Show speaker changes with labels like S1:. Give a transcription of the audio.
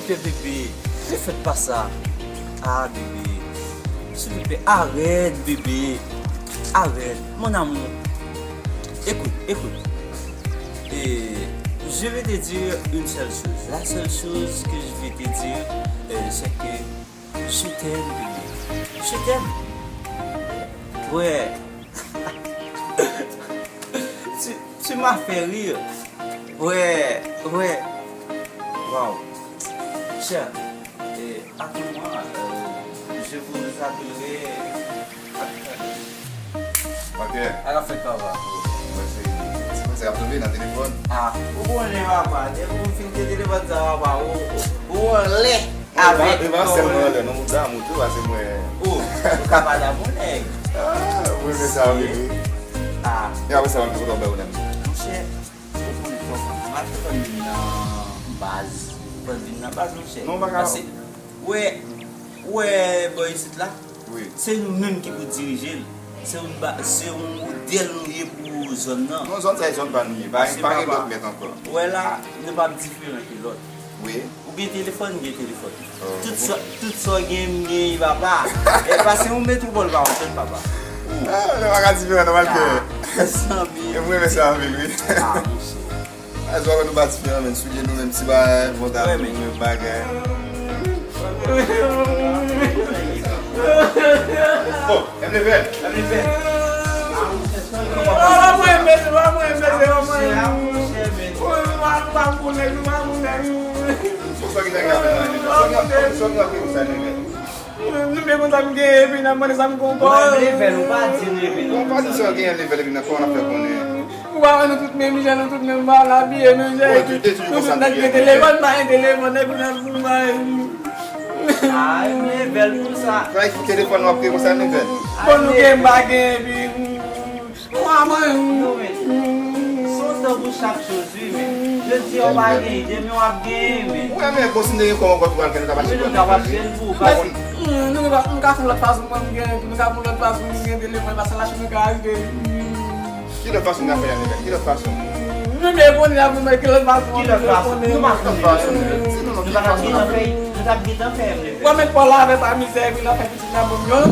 S1: plaît, bébé. Ne faites pas ça. Ah, bébé. S'il te plaît, arrête, bébé. Arrête, mon amour. Écoute. Et je vais te dire une seule chose. La seule chose que je vais te dire, c'est que je t'aime, bébé. Je t'aime. Ouais. tu m'as fait rire. Ouais. Wow. Cher, appelle-moi. Je vous appellerai.
S2: Ok.
S1: À la fin, ça va.
S2: Você vai aproveitar no telefone?
S1: Ah, o olé, rapaz. Eu vou fingir que ele vai dar, rapaz. O olé.
S2: Vai ser mulher, não mudar muito, vai ser mulher.
S1: O cavalo da mulher.
S2: Ah, vou pensar ali.
S1: Ah.
S2: Já você vai procurar o meu nome.
S1: Não sei. O político, mas tu vai vir na base. Vai vir na base, não sei.
S2: Não vai ganhar.
S1: Ouais, boy, c'est là.
S2: Oui.
S1: C'est nous-mêmes qui vous diriger. C'est un modèle pour zone.
S2: Non, zone c'est zone pas nous. Pas pas l'autre mettre encore.
S1: Ouais là, ne pas différent que l'autre.
S2: Oui.
S1: Ou bien téléphone. Tout ça game papa. Et parce que on met tout bol va on papa.
S2: Ah, le magasin différent normal que.
S1: Ça bien.
S2: Et moi mais ça avec lui.
S1: Ah, monsieur.
S2: Ah, je vois nous pas différent mais soulier nous même petit bail, monter nous bagarre. Bon, elle me fait.
S1: Ai, level pour ça.
S2: Vai que o telefone não abre você não vê.
S1: Quando game baguette, Só pour chaque chose, mais je dis on va gagner, mais on va gagner.
S2: Ué, mas você nem como gosto do que não tava
S1: Eu não vai ser bu,
S3: nunca fui lá faço uma ninguém, nunca fui lá faço ninguém telefone para salar no carro.
S2: Que eu faço na feira, que eu faço.
S3: Não me pone lá no que eu faço.
S1: Que eu faço? Não faço. Não vai aqui na feira, não tá aqui na feira.
S3: Como é que palavra para me servir lá para que se chama meu?